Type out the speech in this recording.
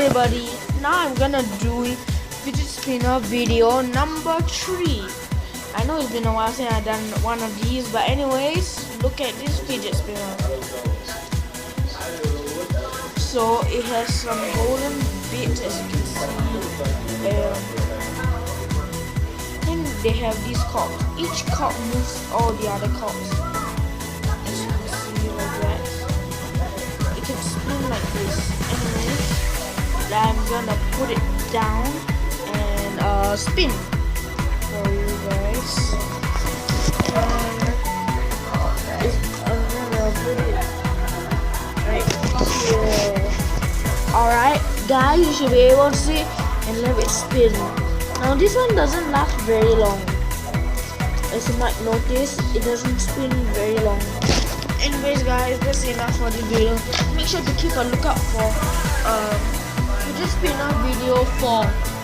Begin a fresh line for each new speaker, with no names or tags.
everybody, now I'm gonna do fidget spinner video number 3. I know it's been a while since I've done one of these, but anyways, look at this fidget spinner. So it has some golden bits, as you can see. Then they have these cogs. Each cog moves all the other cogs. As you can see like that. It can spin like this. Anyways, I'm gonna put it down and spin for you guys. And I'm gonna put it right here. Alright guys, you should be able to see and let it spin. Now this one doesn't last very long. As you might notice, it doesn't spin very long. Anyways guys, that's enough for the video. Make sure to keep a lookout for fidget spinner video 4.